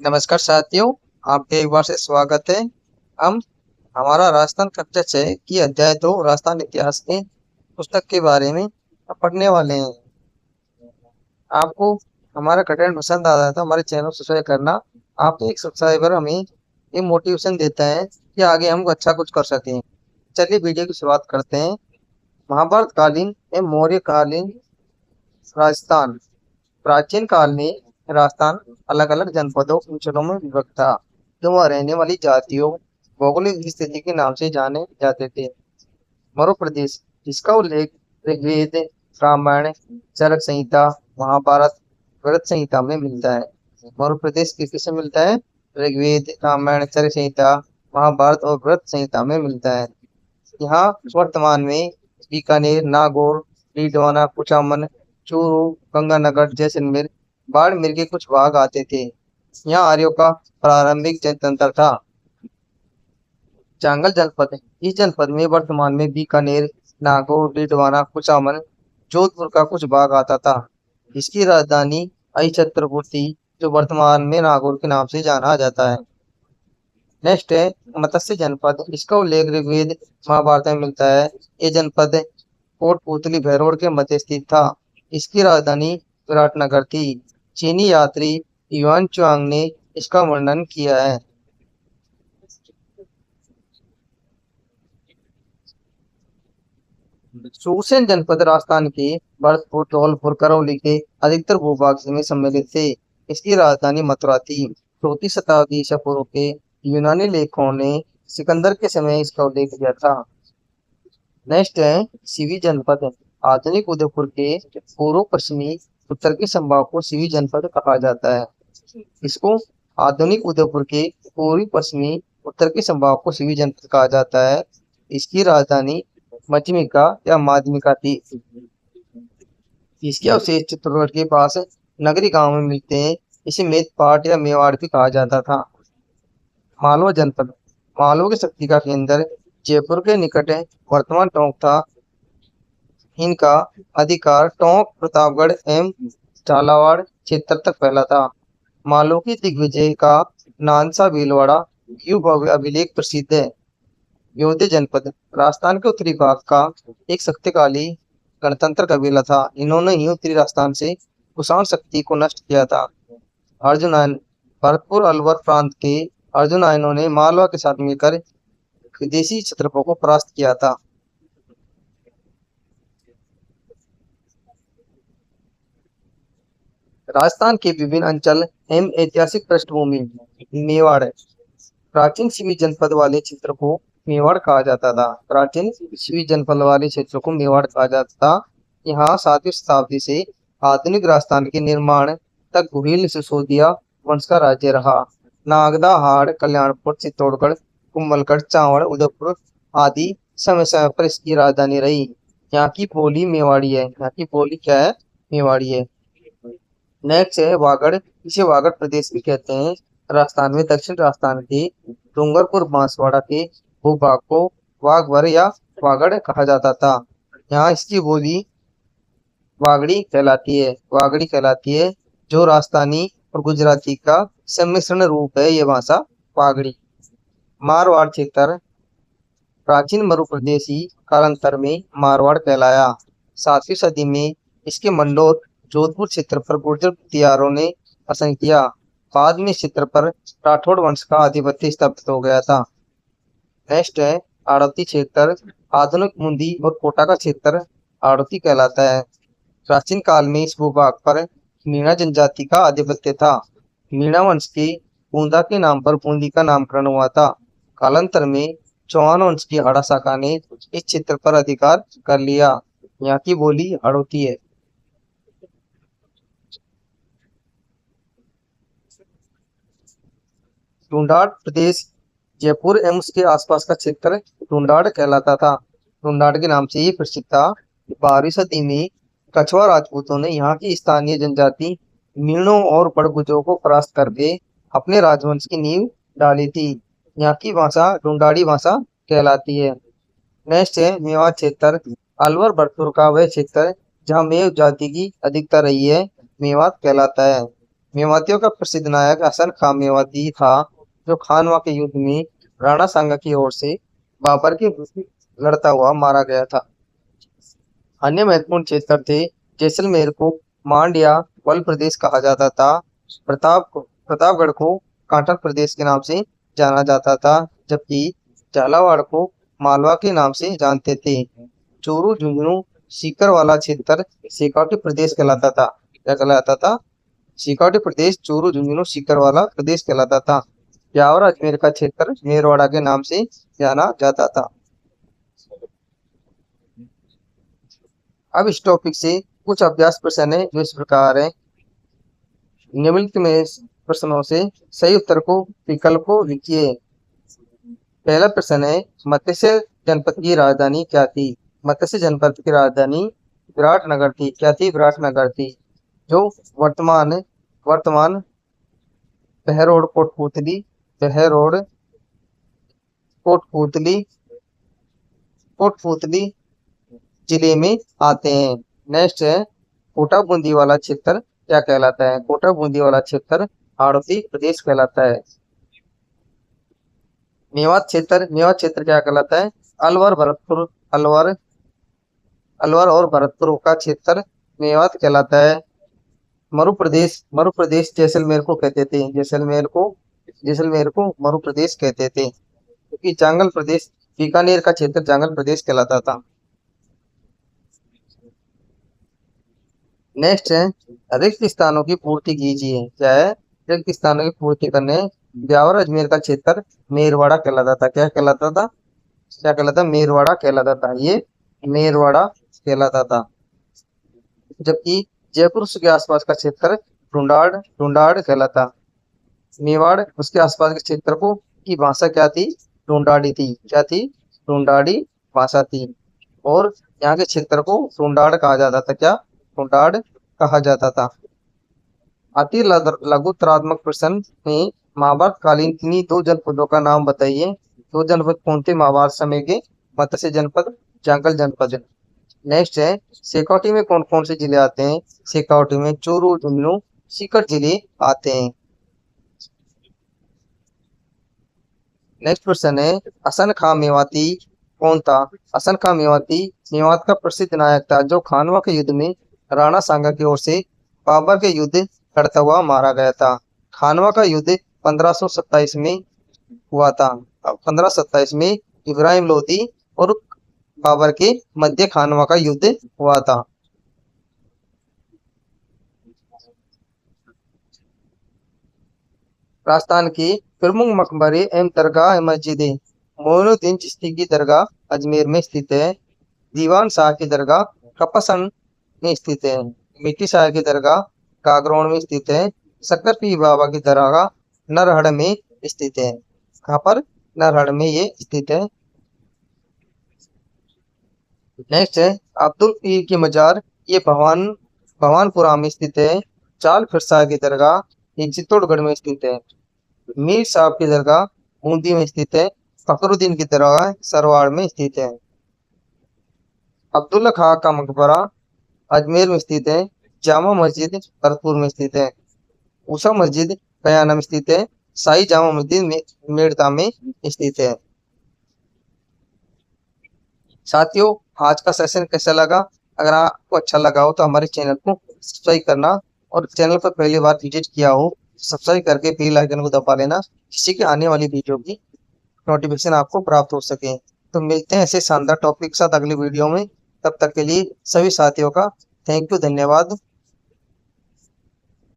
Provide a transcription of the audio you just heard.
नमस्कार साथियों। आपके एक बार से स्वागत है। हम हमारा राजस्थान कक्षा 6 की अध्याय 2 राजस्थान इतिहास के पुस्तक के बारे में पढ़ने वाले हैं। आपको हमारा कंटेंट पसंद आता है तो हमारे चैनल को सब्सक्राइब करना। आपके एक सब्सक्राइबर हमें ये मोटिवेशन देता है कि आगे हम अच्छा कुछ कर सकें। चलिए वीडियो की शुरुआत करते हैं। महाभारत कालीन एवं मौर्य कालीन राजस्थान। प्राचीन काल में राजस्थान अलग अलग जनपदों अंचलों में विभक्त था, जो वह रहने वाली जातियों भौगोलिक स्थिति के नाम से जाने जाते थे। मरु प्रदेश, जिसका उल्लेख ऋग्वेद, रामायण, चरक संहिता, महाभारत, व्रत संहिता में मिलता है। मरु प्रदेश किससे मिलता है? ऋग्वेद, रामायण, चरक संहिता, महाभारत और व्रत संहिता में मिलता है। यहाँ वर्तमान में बीकानेर, नागौर, डीडवाना, कुचामन, चूरू, गंगानगर, जैसलमेर, बाड़मेर के कुछ भाग आते थे। यहाँ आर्यों का प्रारंभिक जनतंत्र था। चांगल जनपद, इस जनपद में वर्तमान में बीकानेर, नागौर, डीडवाना, कुचामन, जोधपुर का कुछ भाग आता था। इसकी राजधानी अहिछत्रपुर थी, जो वर्तमान में नागौर के नाम से जाना जाता है। नेक्स्ट है मत्स्य जनपद। इसका उल्लेख ऋग्वेद, महाभारत में मिलता है। ये जनपद कोटपुतली भैरोड़ के मध्य स्थित था। इसकी राजधानी विराटनगर थी। चीनी यात्री युआन चुआंग ने इसका वर्णन किया है। सूरसेन जनपद राजस्थान के भरतपुर, धौलपुर, करौली के अधिकतर भूभाग में सम्मिलित थे। इसकी राजधानी मथुरा थी। 4वीं शताब्दी ईसा पूर्व के यूनानी लेखकों ने सिकंदर के समय इसका उल्लेख किया था। नेक्स्ट है सीवी जनपद। आधुनिक उदयपुर के पूर्व पश्चिमी उत्तर के संभाग को सीवी जनपद कहा जाता है। इसको आधुनिक उदयपुर के पूर्वी पश्चिमी उत्तर के संभाग को सीवी जनपद कहा जाता है। इसकी राजधानी मध्यमिका या माध्यमिका थी। इसके अवशेष चित्तौड़गढ़ के पास नगरी गांव में मिलते हैं। इसे मेदपाट या मेवाड़ भी कहा जाता था। मालवा जनपद, मालवा की शक्ति का केंद्र जयपुर के निकट वर्तमान टोंक था। इनका अधिकार टोंक, प्रतापगढ़ एवं झालावाड़ क्षेत्र तक फैला था। मालवा की दिग्विजय का नानसा भीलवाड़ा युग भव्य अभिलेख प्रसिद्ध है। योध्या जनपद, राजस्थान के उत्तरी भाग का एक शक्तिशाली गणतंत्र कबीला था। इन्होंने ही उत्तरी राजस्थान से कुषाण शक्ति को नष्ट किया था। अर्जुनयन, भरतपुर अलवर प्रांत के अर्जुनयनों ने मालवा के साथ मिलकर विदेशी क्षत्रपों को परास्त किया था। राजस्थान के विभिन्न अंचल एवं ऐतिहासिक पृष्ठभूमि। मेवाड़, प्राचीन शिवी जनपद वाले क्षेत्र को मेवाड़ कहा जाता था। प्राचीन शिवी जनपद वाले क्षेत्र को मेवाड़ कहा जाता था। यहाँ 7वीं शताब्दी से आधुनिक राजस्थान के निर्माण तक भील सिसोदिया वंश का राज्य रहा। नागदा, हाड़, कल्याणपुर, चित्तौड़गढ़, कुंभलगढ़, चावड़, उदयपुर आदि समय समय पर इसकी राजधानी रही। यहाँ की बोली मेवाड़ी है। यहाँ की बोली क्या है? मेवाड़ी है। नेक्स्ट है वागड़। इसे वागड़ प्रदेश भी कहते हैं। राजस्थान में दक्षिण राजस्थान के डूंगरपुर बांसवाड़ा के भूभाग को वागवर या वागड़ कहा जाता था। यहाँ इसकी बोली वागड़ी कहलाती है, जो राजस्थानी और गुजराती का सम्मिश्रण रूप है। ये भाषा वागड़ी। मारवाड़ क्षेत्र, प्राचीन मरु प्रदेश ही कालांतर में मारवाड़ कहलाया। 7वीं सदी में इसके मंडोर, जोधपुर क्षेत्र पर गुर्जर प्रतिहारों ने शासन किया। बाद में इस क्षेत्र पर राठौड़ वंश का आधिपत्य स्थापित हो गया था। नेक्स्ट है आड़ती क्षेत्र। आधुनिक बूंदी और कोटा का क्षेत्र आड़ती कहलाता है। प्राचीन काल में इस भूभाग पर मीणा जनजाति का आधिपत्य था। मीणा वंश के बूंदा के नाम पर बूंदी का नामकरण हुआ था। कालांतर में चौहान वंश की हाड़ा शाखा ने इस क्षेत्र पर अधिकार कर लिया। यहाँ की बोली हड़ौती है। ढूंढाड़ प्रदेश, जयपुर एवं उसके आसपास का क्षेत्र ढूंढाड़ कहलाता था। ढूंढाड़ के नाम से ये प्रसिद्ध था। 12वीं सदी में कछवा राजपूतों ने यहाँ की स्थानीय जनजाति मीणों और बड़गुजों को परास्त करके अपने राजवंश की नींव डाली थी। यहाँ की भाषा ढूंढाड़ी भाषा कहलाती है। नेक्स्ट है मेवात क्षेत्र। अलवर भरतपुर का वह क्षेत्र जहाँ मेव जाति की अधिकता रही है, मेवात कहलाता है। मेवातियों का प्रसिद्ध नायक हसन खां मेवाती था, जो खानवा के युद्ध में राणा सांगा की ओर से बाबर के विरुद्ध लड़ता हुआ मारा गया था। अन्य महत्वपूर्ण क्षेत्र थे जैसलमेर को मांड या बल प्रदेश कहा जाता था। प्रतापगढ़ को कांटन प्रदेश के नाम से जाना जाता था, जबकि झालावाड़ को मालवा के नाम से जानते थे। चूरू झुंझुनू सीकर वाला क्षेत्र सिकोटी प्रदेश कहलाता था। क्या कहलाता था? सिकोटी प्रदेश चूरू झुंझुनू सीकर वाला प्रदेश कहलाता था। ब्यावर अजमेर का क्षेत्र मेरवाड़ा के नाम से जाना जाता था। अब इस टॉपिक से कुछ अभ्यास प्रश्न है जो इस प्रकार है। निम्नलिखित में प्रश्नों से सही उत्तर को विकल्प को लिखिए। पहला प्रश्न है, मत्स्य जनपद की राजधानी क्या थी? मत्स्य जनपद की राजधानी विराटनगर थी। क्या थी? विराटनगर थी, जो वर्तमान वर्तमान बहरोड कोटपूतली बहरोड कोटपूतली कोटपूतली जिले में आते हैं। नेक्स्ट है, कोटा बूंदी वाला क्षेत्र क्या कहलाता है? कोटा बूंदी वाला क्षेत्र हाड़ौती प्रदेश कहलाता है। मेवात क्षेत्र क्या कहलाता है? अलवर भरतपुर अलवर अलवर और भरतपुर का क्षेत्र मेवात कहलाता है। मरु प्रदेश जैसलमेर को कहते थे। जैसलमेर को मरु प्रदेश कहते थे, क्योंकि जांगल प्रदेश बीकानेर का क्षेत्र जांगल प्रदेश कहलाता था। नेक्स्ट है, रिक्त स्थानों की पूर्ति कीजिए। क्या है? रिक्त स्थानों की पूर्ति करने ब्यावर अजमेर का क्षेत्र मेरवाड़ा कहलाता था। क्या कहलाता था? क्या कहलाता? मेरवाड़ा कहलाता था। ये मेरवाड़ा कहलाता था। जबकि जयपुर उसके आसपास का क्षेत्र ढूंढाड़ कहलाता। मेवाड़ उसके आसपास के क्षेत्र को की भाषा क्या थी? ढूंढाड़ी थी। क्या थी? ढूंढाड़ी भाषा थी। और यहाँ के क्षेत्र को ढूंढाड़ कहा जाता था। क्या? ढूंढाड़ कहा जाता था। अति लघुतरात्मक प्रश्न में महाभारत कालीन किन्हीं दो जनपदों का नाम बताइए। दो जनपद कौन थे महाभारत समय के? मत्स्य जनपद, जांगल जनपद। नेक्स्ट है, सिकोटी में कौन कौन से जिले आते हैं? सिकोटी में चूरू झुंझुनू सीकर जिले आते हैं। नेक्स्ट प्रश्न है, हसन खां मेवाती कौन था? हसन खां मेवाती मेवात का प्रसिद्ध नायक था, जो खानवा के युद्ध में राणा सांगा की ओर से बाबर के युद्ध लड़ता हुआ मारा गया था। खानवा का युद्ध 1527 में हुआ था। 1527 में इब्राहिम लोदी और बाबर के मध्य खानवा का युद्ध हुआ था। राजस्थान के प्रमुख मकबरे एवं दरगाह मस्जिदें। मोइनुद्दीन चिश्ती की दरगाह अजमेर में स्थित है। दीवान शाह की दरगाह कपसन में स्थित है। मिट्टी शाह की दरगाह कागरोन में स्थित है। सक्कर पीर बाबा की दरगाह नरहड़ में स्थित है। कहाँ पर? नरहड़ में ये स्थित है। नेक्स्ट है, अब्दुल पीर की मजार, ये भवानपुरा में स्थित है। चाल फिरसा की दरगाह ये चित्तौड़गढ़ में स्थित है। मीर साहब की दरगाह बूंदी में स्थित है। फखरुद्दीन की दरगाह सरवाड़ में स्थित है। अब्दुल्ला खां का मकबरा अजमेर में स्थित है। जामा मस्जिद भरतपुर में स्थित है। उषा मस्जिद बयाना में स्थित है। शाही जामा मस्जिद में मेड़ता में स्थित है। साथियों, आज का सेशन कैसा लगा? अगर आपको अच्छा लगा हो तो हमारे चैनल को सब्सक्राइब करना, और चैनल पर पहली बार विजिट किया हो सब्सक्राइब करके बेल आइकन को दबा लेना, किसी के आने वाली वीडियो की नोटिफिकेशन आपको प्राप्त हो सके। तो मिलते हैं ऐसे शानदार टॉपिक के साथ अगली वीडियो में। तब तक के लिए सभी साथियों का थैंक यू, धन्यवाद।